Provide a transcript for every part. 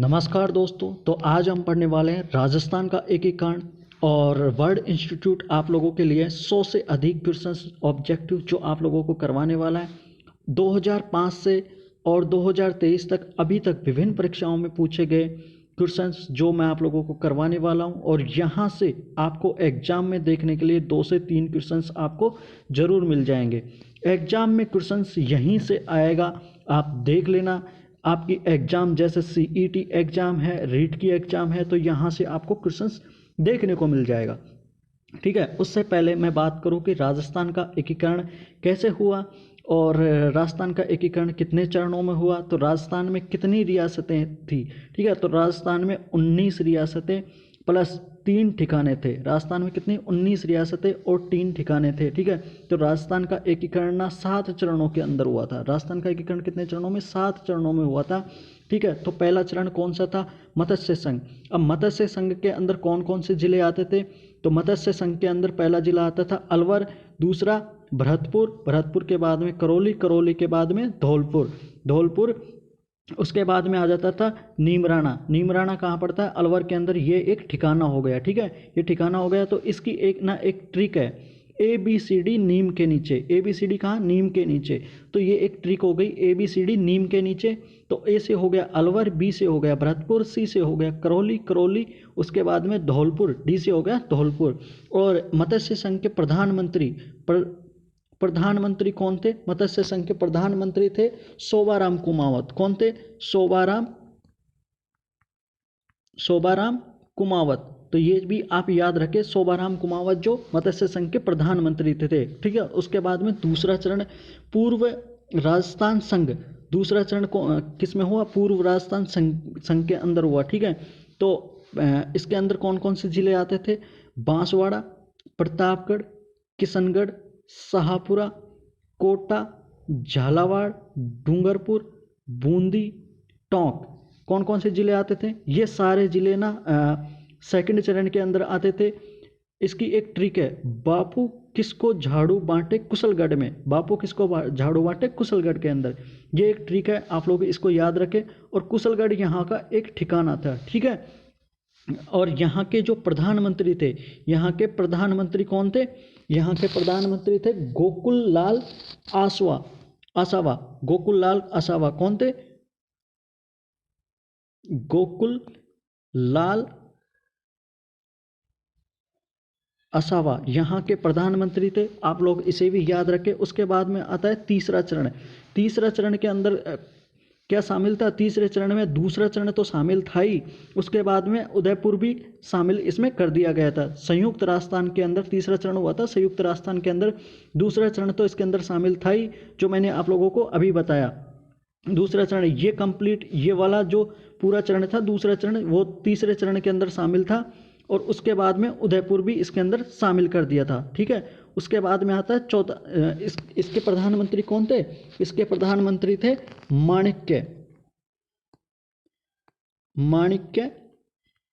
नमस्कार दोस्तों। तो आज हम पढ़ने वाले हैं राजस्थान का एकीकरण और वर्ल्ड इंस्टीट्यूट आप लोगों के लिए 100 से अधिक क्वेश्चंस ऑब्जेक्टिव जो आप लोगों को करवाने वाला है 2005 से और 2023 तक अभी तक विभिन्न परीक्षाओं में पूछे गए क्वेश्चंस जो मैं आप लोगों को करवाने वाला हूं। और यहां से आपको एग्जाम में देखने के लिए 2 से 3 क्वेश्चंस आपको ज़रूर मिल जाएंगे। एग्जाम में क्वेश्चंस यहीं से आएगा, आप देख लेना। आपकी एग्ज़ाम जैसे सीईटी एग्ज़ाम है, रीट की एग्ज़ाम है, तो यहाँ से आपको क्वेश्चंस देखने को मिल जाएगा। ठीक है, उससे पहले मैं बात करूँ कि राजस्थान का एकीकरण कैसे हुआ और राजस्थान का एकीकरण कितने चरणों में हुआ। तो राजस्थान में कितनी रियासतें थी? ठीक है, तो राजस्थान में 19 रियासतें प्लस 3 ठिकाने थे। राजस्थान में कितनी? 19 रियासतें और 3 ठिकाने थे। ठीक है, तो राजस्थान का एकीकरण ना 7 चरणों के अंदर हुआ था। राजस्थान का एकीकरण कितने चरणों में? 7 चरणों में हुआ था। ठीक है, तो पहला चरण कौन सा था? मत्स्य संघ। अब मत्स्य संघ के अंदर कौन कौन से जिले आते थे? तो मत्स्य संघ के अंदर पहला जिला आता था अलवर, दूसरा भरतपुर, भरतपुर के बाद में करौली, करौली के बाद में धौलपुर, धौलपुर, उसके बाद में आ जाता था नीमराना। नीमराना कहाँ पड़ता है? अलवर के अंदर। ये एक ठिकाना हो गया। ठीक है, ये ठिकाना हो गया। तो इसकी एक ट्रिक है, ABCD नीम के नीचे। ABCD कहाँ? नीम के नीचे। तो ये एक ट्रिक हो गई, ABCD नीम के नीचे। तो A से हो गया अलवर, B से हो गया भरतपुर, C से हो गया करौली, करौली, उसके बाद में धौलपुर, D से हो गया धौलपुर। और मत्स्य संघ के प्रधानमंत्री कौन थे? मत्स्य संघ के प्रधानमंत्री थे शोभाराम कुमावत। कौन थे? शोभाराम कुमावत। तो ये भी आप याद रखें, शोभाराम कुमावत जो मत्स्य संघ के प्रधानमंत्री थे। ठीक है, उसके बाद में दूसरा चरण पूर्व राजस्थान संघ। दूसरा चरण किस में हुआ? पूर्व राजस्थान संघ के अंदर हुआ। ठीक है, तो इसके अंदर कौन कौन से जिले आते थे? बांसवाड़ा, प्रतापगढ़, किशनगढ़, शाहपुरा, कोटा, झालावाड़, डूंगरपुर, बूंदी, टोंक। कौन कौन से जिले आते थे? ये सारे जिले ना सेकंड चरण के अंदर आते थे। इसकी एक ट्रिक है, बापू किसको झाड़ू बांटे कुशलगढ़ में। बापू किसको झाड़ू बांटे कुशलगढ़ के अंदर। ये एक ट्रिक है, आप लोग इसको याद रखें। और कुशलगढ़ यहाँ का एक ठिकाना था। ठीक है, और यहाँ के जो प्रधानमंत्री थे, यहाँ के प्रधानमंत्री कौन थे? यहाँ के प्रधानमंत्री थे गोकुल लाल आसावा। गोकुल लाल आसावा कौन थे? गोकुल लाल आसावा यहाँ के प्रधानमंत्री थे। आप लोग इसे भी याद रखें। उसके बाद में आता है तीसरा चरण। तीसरा चरण के अंदर क्या शामिल था? तीसरे चरण में दूसरा चरण तो शामिल था ही, उसके बाद में उदयपुर भी शामिल इसमें कर दिया गया था। संयुक्त राजस्थान के अंदर तीसरा चरण हुआ था, संयुक्त राजस्थान के अंदर। दूसरा चरण तो इसके अंदर शामिल था ही, जो मैंने आप लोगों को अभी बताया। दूसरा चरण ये कंप्लीट, ये वाला जो पूरा चरण था, दूसरा चरण वो तीसरे चरण के अंदर शामिल था। और उसके बाद में उदयपुर भी इसके अंदर शामिल कर दिया था। ठीक है, उसके बाद में आता है चौथा। इसके प्रधानमंत्री कौन थे? इसके प्रधानमंत्री थे माणिक्य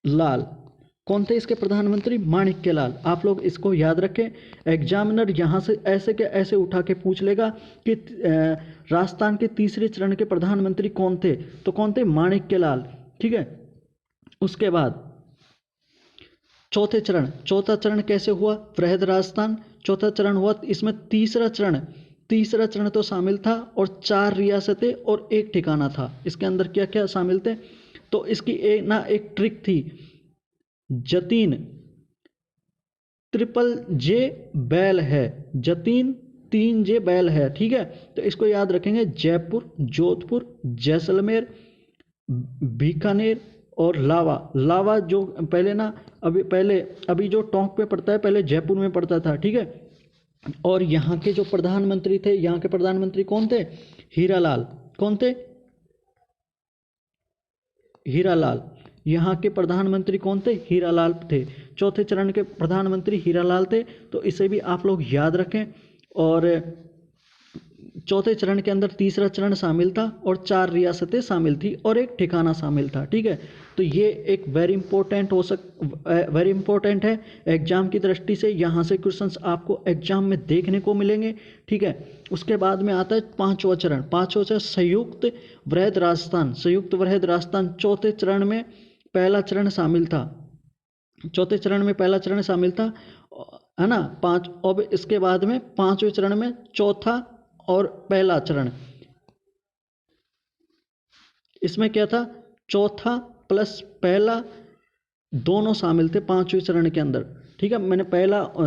लाल। कौन थे इसके प्रधानमंत्री? माणिक्य लाल। आप लोग इसको याद रखें। एग्जामिनर यहाँ से ऐसे के ऐसे उठा के पूछ लेगा कि राजस्थान के तीसरे चरण के प्रधानमंत्री कौन थे? तो कौन थे? माणिक्य लाल। ठीक है, उसके बाद चौथा चरण कैसे हुआ? वृहद राजस्थान चौथा चरण हुआ। इसमें तीसरा चरण तो शामिल था और 4 रियासतें और 1 ठिकाना था। इसके अंदर क्या क्या शामिल थे? तो इसकी एक ट्रिक थी, जतीन J बैल है। जतीन 3J बैल है। ठीक है, तो इसको याद रखेंगे। जयपुर, जोधपुर, जैसलमेर, बीकानेर और लावा जो पहले ना अभी जो टोंक पे पड़ता है, पहले जयपुर में पड़ता था। ठीक है, और यहाँ के जो प्रधानमंत्री थे, यहाँ के प्रधानमंत्री कौन थे? हीरालाल। कौन थे? हीरालाल। यहाँ के प्रधानमंत्री कौन थे? हीरालाल थे। चौथे चरण के प्रधानमंत्री हीरालाल थे। तो इसे भी आप लोग याद रखें। और चौथे चरण के अंदर तीसरा चरण शामिल था और 4 रियासतें शामिल थी और एक ठिकाना शामिल था। ठीक है, तो ये एक वेरी इंपॉर्टेंट है एग्जाम की दृष्टि से। यहाँ से क्वेश्चंस आपको एग्जाम में देखने को मिलेंगे। ठीक है, उसके बाद में आता है पांचवा चरण। संयुक्त वृहद राजस्थान। संयुक्त वृहद राजस्थान चौथे चरण में पहला चरण शामिल था। चौथे चरण में पहला चरण शामिल था, है ना। अब इसके बाद में पांचवें चरण में चौथा और पहला चरण, इसमें क्या था, चौथा प्लस पहला दोनों शामिल थे पांचवें चरण के अंदर। ठीक है, मैंने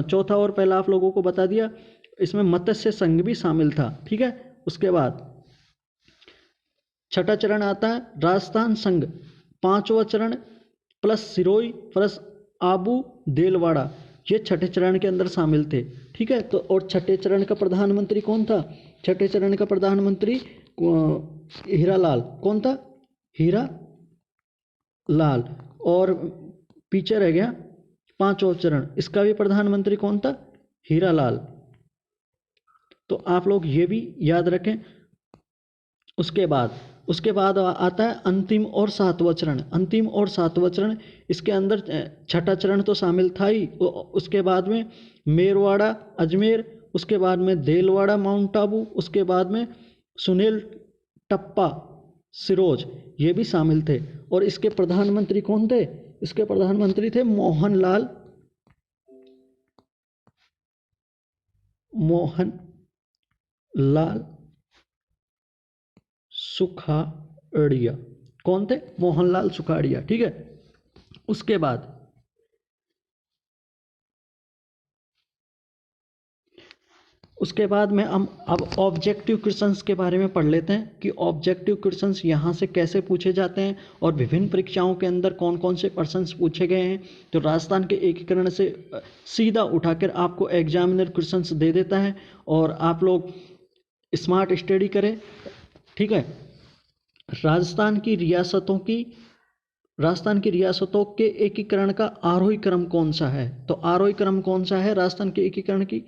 चौथा और पहला आप लोगों को बता दिया। इसमें मत्स्य संघ भी शामिल था। ठीक है, उसके बाद छठा चरण आता है राजस्थान संघ। पांचवा चरण प्लस सिरोही प्लस आबू देलवाड़ा, ये छठे चरण के अंदर शामिल थे। ठीक है, तो और छठे चरण का प्रधानमंत्री कौन था? छठे चरण का प्रधानमंत्री हीरालाल। कौन था? हीरा लाल। और पीछे रह गया पांचवा चरण, इसका भी प्रधानमंत्री कौन था? हीरालाल। तो आप लोग ये भी याद रखें। उसके बाद आता है अंतिम और सातवां चरण। अंतिम और सातवां चरण, इसके अंदर छठा चरण तो शामिल था ही, उसके बाद में मेरवाड़ा अजमेर, उसके बाद में देलवाड़ा माउंट आबू, उसके बाद में सुनील टप्पा सिरोज, ये भी शामिल थे। और इसके प्रधानमंत्री कौन थे? इसके प्रधानमंत्री थे मोहनलाल सुखाड़िया। कौन थे? मोहनलाल सुखाड़िया। ठीक है, उसके बाद में हम अब ऑब्जेक्टिव क्वेश्चंस के बारे में पढ़ लेते हैं कि ऑब्जेक्टिव क्वेश्चंस यहाँ से कैसे पूछे जाते हैं और विभिन्न परीक्षाओं के अंदर कौन कौन से प्रश्न पूछे गए हैं। तो राजस्थान के एकीकरण से सीधा उठाकर आपको एग्जामिनर क्वेश्चंस दे देता है और आप लोग स्मार्ट स्टडी करें। ठीक है, राजस्थान की रियासतों के एकीकरण का आरोही क्रम कौन सा है? तो आरोही क्रम कौन सा है राजस्थान के एकीकरण की?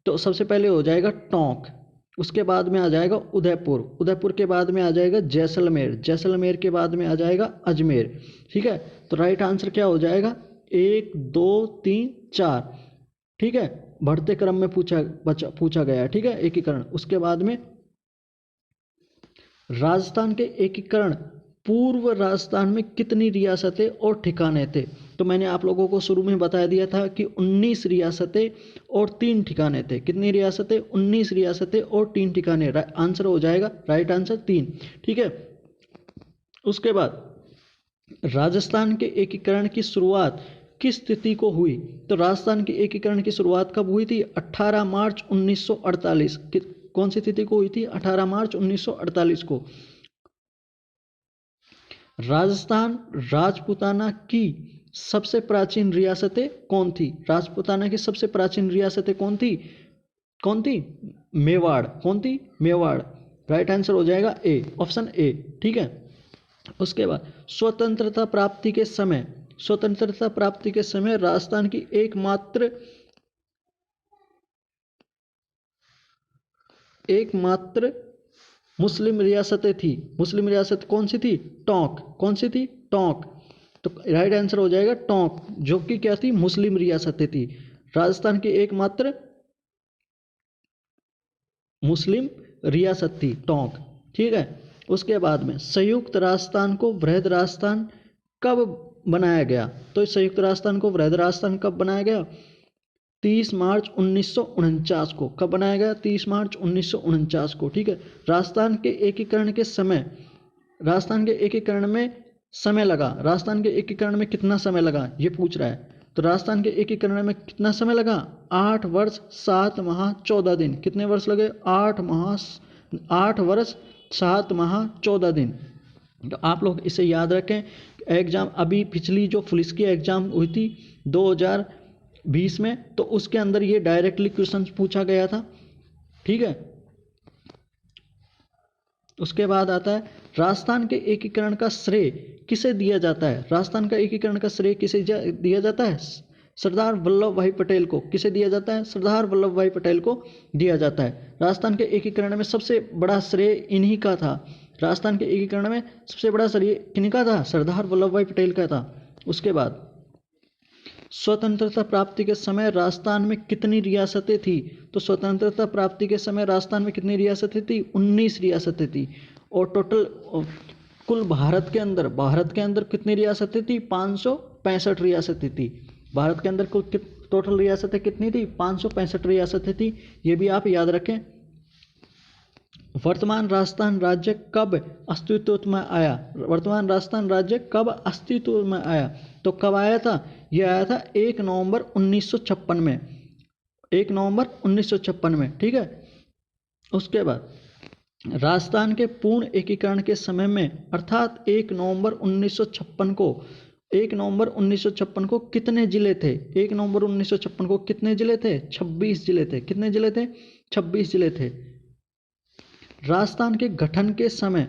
तो सबसे पहले हो जाएगा टोंक, उसके बाद में आ जाएगा उदयपुर के बाद में आ जाएगा जैसलमेर के बाद में आ जाएगा अजमेर। ठीक है, तो राइट आंसर क्या हो जाएगा? 1 2 3 4। ठीक है, बढ़ते क्रम में पूछा गया। ठीक है, एकीकरण। उसके बाद में राजस्थान के एकीकरण पूर्व राजस्थान में कितनी रियासतें और ठिकाने थे? तो मैंने आप लोगों को शुरू में बता दिया था कि 19 रियासतें और 3 ठिकाने थे। कितनी रियासतें? 19 रियासतें और 3 ठिकाने। आंसर हो जाएगा राइट आंसर 3। ठीक है, उसके बाद राजस्थान के एकीकरण की शुरुआत किस तिथि को हुई? तो राजस्थान के एकीकरण की शुरुआत कब हुई थी? 18 मार्च 1948। कौन सी तिथि को हुई थी? 18 मार्च 1948 को। राजस्थान राजपूताना की सबसे प्राचीन रियासतें कौन थी? राजपूताना की सबसे प्राचीन रियासतें कौन थी? मेवाड़। कौन थी? मेवाड़। राइट आंसर हो जाएगा ए, ऑप्शन ए। ठीक है, उसके बाद स्वतंत्रता प्राप्ति के समय राजस्थान की एकमात्र मुस्लिम रियासतें थी। मुस्लिम रियासत कौन सी थी? टोंक। कौन सी थी? टोंक। तो राइट आंसर हो जाएगा टोंक, जो कि क्या थी? मुस्लिम रियासतें थी। राजस्थान की एकमात्र मुस्लिम रियासत थी टोंक। ठीक है, उसके बाद में संयुक्त राजस्थान को वृहद राजस्थान कब बनाया गया? तो संयुक्त राजस्थान को वृहद राजस्थान कब बनाया गया? 30 मार्च 1949 को। कब बनाया गया? 30 मार्च 1949 को। ठीक है, राजस्थान के एकीकरण में समय लगा। राजस्थान के एकीकरण में कितना समय लगा, ये पूछ रहा है। तो राजस्थान के एकीकरण में कितना समय लगा? 8 वर्ष 7 माह 14 दिन। कितने वर्ष लगे? 8 वर्ष 7 माह 14 दिन। तो आप लोग इसे याद रखें। एग्जाम अभी पिछली जो पुलिस की एग्जाम हुई थी 2020 में, तो उसके अंदर ये डायरेक्टली क्वेश्चन पूछा गया था। ठीक है, उसके बाद आता है राजस्थान के एकीकरण का श्रेय किसे दिया जाता है? राजस्थान का एकीकरण का श्रेय किसे दिया जाता है? सरदार वल्लभ भाई पटेल को किसे दिया जाता है? सरदार वल्लभ भाई पटेल को दिया जाता है। राजस्थान के एकीकरण में सबसे बड़ा श्रेय इन्हीं का था। राजस्थान के एकीकरण में सबसे बड़ा श्रेय किनका था? सरदार वल्लभ भाई पटेल का था। उसके बाद स्वतंत्रता प्राप्ति के समय राजस्थान में कितनी रियासतें थी? तो स्वतंत्रता प्राप्ति के समय राजस्थान में कितनी रियासतें थी? 19 रियासतें थी। और टोटल कुल भारत के अंदर कितनी रियासतें थी? 565 रियासतें थी। भारत के अंदर कुल टोटल रियासतें कितनी थी? 565 रियासतें थी। ये भी आप याद रखें। वर्तमान राजस्थान राज्य कब अस्तित्व में आया? वर्तमान राजस्थान राज्य कब अस्तित्व में आया? तो कब आया था? यह आया था 1 नवंबर 1956 में। 1 नवंबर 1956 में, ठीक है। उसके बाद राजस्थान के पूर्ण एकीकरण के समय में अर्थात 1 नवंबर 1956 को कितने जिले थे? 1 नवंबर 1956 को कितने जिले थे? 26 जिले थे। कितने जिले थे? 26 जिले थे। राजस्थान के गठन के समय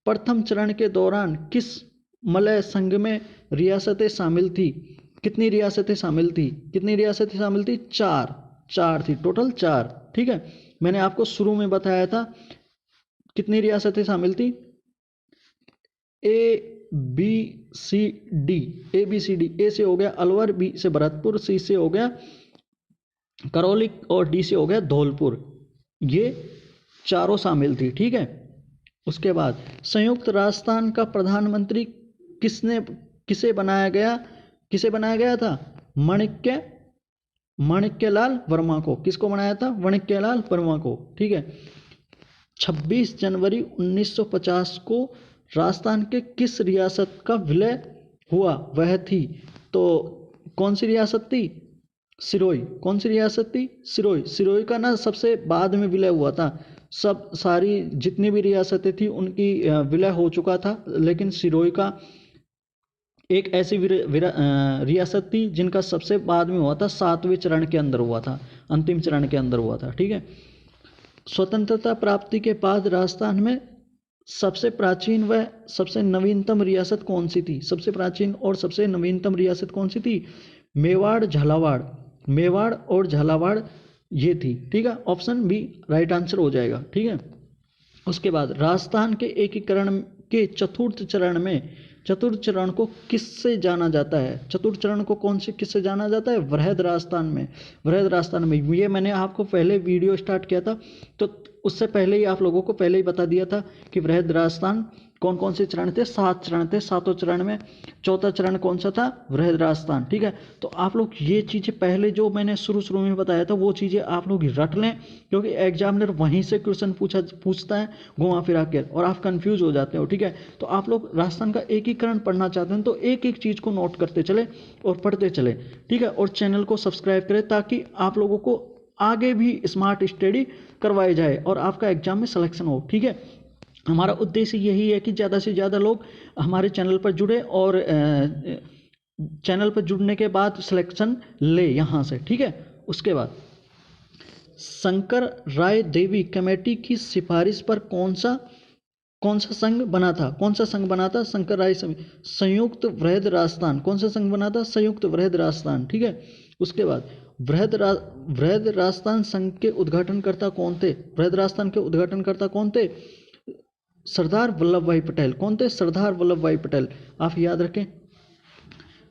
प्रथम चरण के दौरान किस मलय संघ में रियासतें शामिल थी? कितनी रियासतें शामिल थी? कितनी रियासतें शामिल थी? 4 थी, टोटल 4, ठीक है। मैंने आपको शुरू में बताया था कितनी रियासतें शामिल थी? ABCD। ए से हो गया अलवर, बी से भरतपुर, सी से हो गया करौली और डी से हो गया धौलपुर। ये चारों शामिल थी, ठीक है। उसके बाद संयुक्त राजस्थान का प्रधानमंत्री किसे बनाया गया था? माणिक्यलाल वर्मा को। किसको बनाया था? माणिक्यलाल वर्मा को, ठीक है। 26 जनवरी 1950 को राजस्थान के किस रियासत का विलय हुआ? वह थी, तो कौन सी रियासत थी? सिरोही। कौन सी रियासत थी? सिरोही। सिरोही का ना सबसे बाद में विलय हुआ था। सारी जितनी भी रियासतें थी उनकी विलय हो चुका था, लेकिन सिरोही का एक ऐसी रियासत थी जिनका सबसे बाद में हुआ था, 7वें चरण के अंदर हुआ था, अंतिम चरण के अंदर हुआ था, ठीक है। स्वतंत्रता प्राप्ति के बाद राजस्थान में सबसे प्राचीन व सबसे नवीनतम रियासत कौन सी थी? सबसे प्राचीन और सबसे नवीनतम रियासत कौन सी थी? मेवाड़, झालावाड़। मेवाड़ और झालावाड़ ये थी, ठीक है। ऑप्शन बी राइट आंसर हो जाएगा, ठीक है। उसके बाद राजस्थान के एकीकरण के चतुर्थ चरण को किससे जाना जाता है? चतुर्थ चरण को किससे जाना जाता है? वृहद राजस्थान में। ये मैंने आपको पहले वीडियो स्टार्ट किया था, तो उससे पहले ही आप लोगों को पहले ही बता दिया था कि वृहद राजस्थान कौन से चरण थे? 7 चरण थे। 7वें चरण में चौथा चरण कौन सा था? वृहद राजस्थान, ठीक है। तो आप लोग ये चीज़ें पहले जो मैंने शुरू में बताया था वो चीज़ें आप लोग रट लें, क्योंकि एग्जामिनर वहीं से क्वेश्चन पूछता है घुमा फिरा कर, और आप कंफ्यूज हो जाते हो, ठीक है। तो आप लोग राजस्थान का एकीकरण पढ़ना चाहते हैं तो एक एक चीज़ को नोट करते चले और पढ़ते चले, ठीक है। और चैनल को सब्सक्राइब करें ताकि आप लोगों को आगे भी स्मार्ट स्टडी करवाई जाए और आपका एग्जाम में सिलेक्शन हो, ठीक है। हमारा उद्देश्य यही है कि ज़्यादा से ज़्यादा लोग हमारे चैनल पर जुड़े और चैनल पर जुड़ने के बाद सिलेक्शन ले यहाँ से, ठीक है। उसके बाद शंकर राय देवी कमेटी की सिफारिश पर कौन सा संघ बना था? शंकर राय संयुक्त वृहद राजस्थान। कौन सा संघ बना था? संयुक्त वृहद राजस्थान, ठीक है। उसके बाद वृहद राजस्थान संघ के उद्घाटनकर्ता कौन थे? वृहद राजस्थान के उद्घाटनकर्ता कौन थे? सरदार वल्लभ भाई पटेल। कौन थे? सरदार वल्लभ भाई पटेल। आप याद रखें।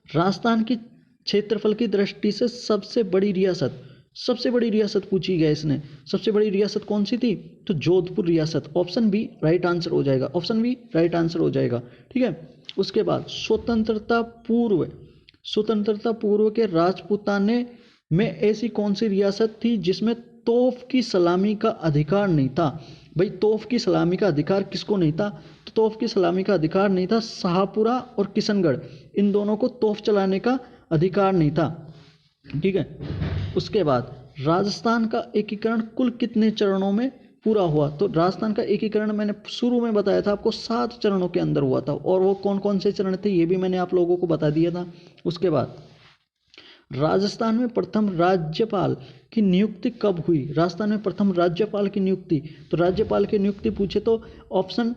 राजस्थान की क्षेत्रफल की दृष्टि से सबसे बड़ी रियासत पूछी गई इसने। सबसे बड़ी रियासत कौन सी थी? तो जोधपुर रियासत। ऑप्शन बी राइट आंसर हो जाएगा, ठीक है। उसके बाद स्वतंत्रता पूर्व के राजपूताने में ऐसी कौन सी रियासत थी जिसमें तोफ की सलामी का अधिकार नहीं था? भाई तोफ की सलामी का अधिकार किसको नहीं था? तो तोफ की सलामी का अधिकार नहीं था शाहपुरा और किशनगढ़, इन दोनों को तोफ चलाने का अधिकार नहीं था, ठीक है। उसके बाद राजस्थान का एकीकरण कुल कितने चरणों में पूरा हुआ? तो राजस्थान का एकीकरण मैंने शुरू में बताया था आपको 7 चरणों के अंदर हुआ था, और वो कौन से चरण थे ये भी मैंने आप लोगों को बता दिया था। उसके बाद राजस्थान में प्रथम राज्यपाल की नियुक्ति कब हुई? राजस्थान में प्रथम राज्यपाल की नियुक्ति, तो राज्यपाल की नियुक्ति पूछे तो ऑप्शन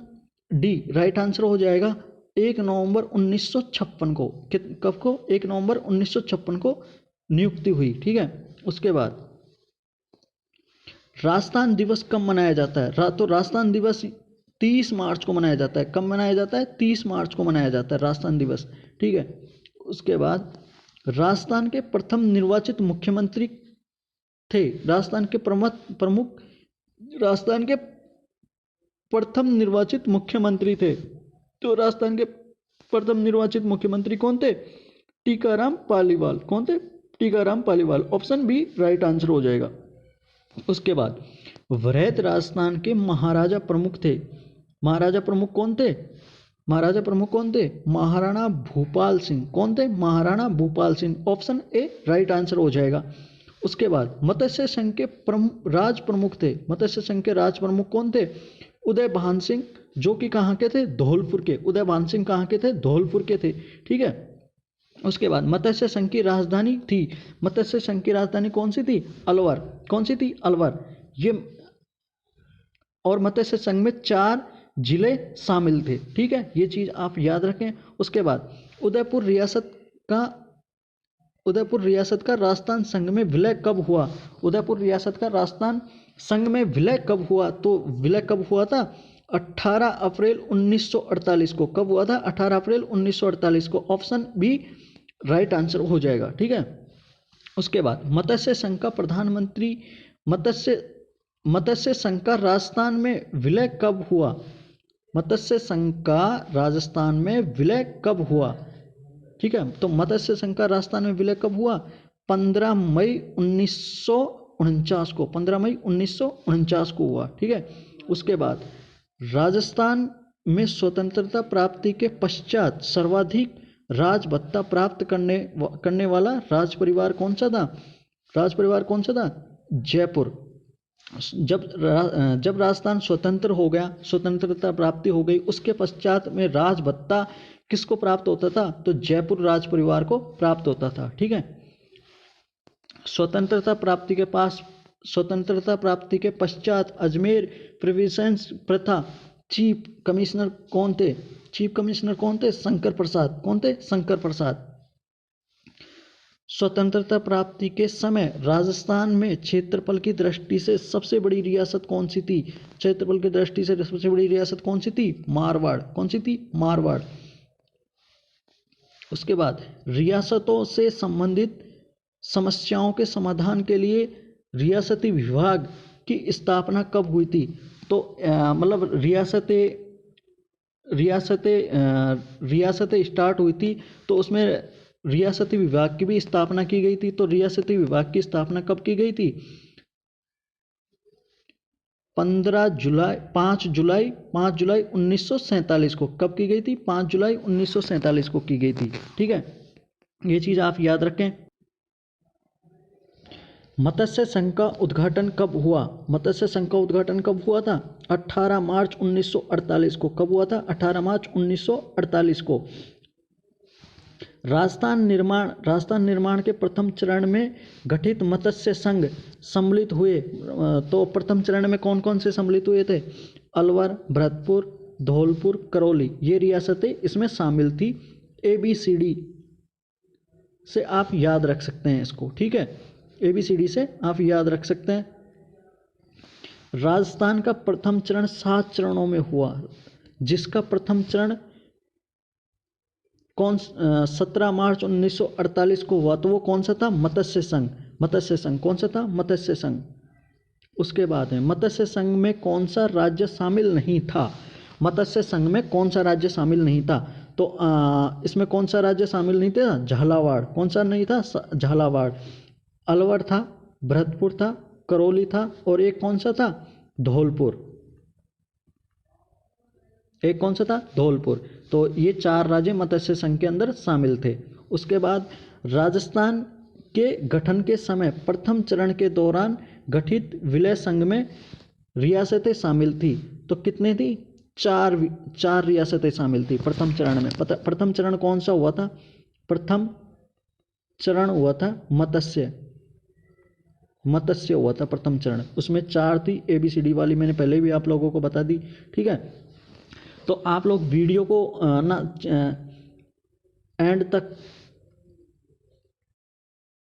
डी राइट आंसर हो जाएगा 1 नवंबर 1956 को। कब को? 1 नवंबर 1956 को नियुक्ति हुई, ठीक है। उसके बाद राजस्थान दिवस कब मनाया जाता है? तो राजस्थान दिवस 30 मार्च को मनाया जाता है। कब मनाया जाता है? 30 मार्च को मनाया जाता है राजस्थान दिवस, ठीक है। उसके बाद राजस्थान के प्रथम निर्वाचित मुख्यमंत्री थे, राजस्थान के प्रमुख राजस्थान के प्रथम निर्वाचित मुख्यमंत्री थे। तो राजस्थान के प्रथम निर्वाचित मुख्यमंत्री कौन थे? टीकाराम पालीवाल। कौन थे? Tikaram Paliwal. Option B right answer हो जाएगा। उसके बाद वृहद राजस्थान के महाराजा प्रमुख थे। महाराजा प्रमुख कौन थे? महाराजा प्रमुख कौन थे? महाराणा भूपाल सिंह। कौन थे? Maharana Bhupal Singh. Option A right answer हो जाएगा। उसके बाद मत्स्य संघ के राज प्रमुख थे। मत्स्य संघ के राज प्रमुख कौन थे? उदय भान सिंह, जो कि कहाँ के थे? धौलपुर के। उदय भान सिंह कहाँ के थे? धौलपुर के थे, ठीक है। उसके बाद मत्स्य संघ की राजधानी थी, मत्स्य संघ की राजधानी कौन सी थी? अलवर। कौन सी थी? अलवर। ये और मत्स्य संघ में 4 जिले शामिल थे, ठीक है। ये चीज आप याद रखें। उसके बाद उदयपुर रियासत का राजस्थान संघ में विलय कब हुआ? उदयपुर रियासत का राजस्थान संघ में विलय कब हुआ? तो विलय कब हुआ था? 18 अप्रैल 1948 को। कब हुआ था? 18 अप्रैल 1948 को। ऑप्शन बी राइट आंसर हो जाएगा, ठीक है। उसके बाद मत्स्य संघ का प्रधानमंत्री मत्स्य संघ का राजस्थान में विलय कब हुआ? मत्स्य संघ का राजस्थान में विलय कब हुआ? ठीक है। तो मत्स्य संघ का राजस्थान में विलय कब हुआ? 15 मई 1949 को। 15 मई 1949 को हुआ, ठीक है। उसके बाद राजस्थान में स्वतंत्रता प्राप्ति के पश्चात सर्वाधिक राज भत्ता प्राप्त करने वाला राज परिवार कौन सा था? राज परिवार कौन सा था? जयपुर। जब राजस्थान स्वतंत्र हो गया, स्वतंत्रता प्राप्ति हो गई, उसके पश्चात में राज भत्ता किसको प्राप्त होता था? तो जयपुर राज परिवार को प्राप्त होता था, ठीक है। स्वतंत्रता प्राप्ति के पश्चात अजमेर प्रोविंस प्रथा चीफ कमिश्नर कौन थे? चीफ कमिश्नर कौन थे? शंकर प्रसाद। कौन थे? शंकर प्रसाद। स्वतंत्रता प्राप्ति के समय राजस्थान में क्षेत्रफल की दृष्टि से सबसे बड़ी रियासत कौन सी थी? क्षेत्रफल की दृष्टि से सबसे बड़ी रियासत कौन सी थी? मारवाड़। कौन सी थी? मारवाड़। उसके बाद रियासतों से संबंधित समस्याओं के समाधान के लिए रियासती विभाग की स्थापना कब हुई थी? तो मतलब रियासतें स्टार्ट हुई थी, तो उसमें रियासती विभाग की भी स्थापना की गई थी। तो रियासती विभाग की स्थापना कब की गई थी? 5 जुलाई 1947 को। कब की गई थी? 5 जुलाई 1947 को की गई थी, ठीक है। ये चीज आप याद रखें। मत्स्य संघ का उद्घाटन कब हुआ? मत्स्य संघ का उद्घाटन कब हुआ था? 18 मार्च 1948 को। कब हुआ था? 18 मार्च 1948 को। राजस्थान निर्माण के प्रथम चरण में गठित मत्स्य संघ सम्मिलित हुए। तो प्रथम चरण में कौन कौन से सम्मिलित हुए थे? अलवर, भरतपुर, धौलपुर, करौली, ये रियासतें इसमें शामिल थी। ABCD से आप याद रख सकते हैं इसको, ठीक है। ABCD से आप याद रख सकते हैं। राजस्थान का प्रथम चरण 7 चरणों में हुआ, जिसका प्रथम चरण 17 मार्च 1948 को हुआ। तो वो कौन सा था? मत्स्य संघ। मत्स्य संघ कौन सा था? मत्स्य संघ। उसके बाद है मत्स्य संघ में कौन सा राज्य शामिल नहीं था? मत्स्य संघ में कौन सा राज्य शामिल नहीं था? तो इसमें कौन सा राज्य शामिल नहीं था? झालावाड़। कौन सा नहीं था? झालावाड़। अलवर था, भरतपुर था, करौली था, और एक कौन सा था? धौलपुर। एक कौन सा था? धौलपुर। तो ये 4 राज्य मत्स्य संघ के अंदर शामिल थे। उसके बाद राजस्थान के गठन के समय प्रथम चरण के दौरान गठित विलय संघ में रियासतें शामिल थी। तो कितने थी? 4 रियासतें शामिल थी प्रथम चरण में। प्रथम चरण कौन सा हुआ था? प्रथम चरण हुआ था मत्स्य हुआ था प्रथम चरण। उसमें 4 थी। ABCD वाली मैंने पहले भी आप लोगों को बता दी, ठीक है। तो आप लोग वीडियो को एंड तक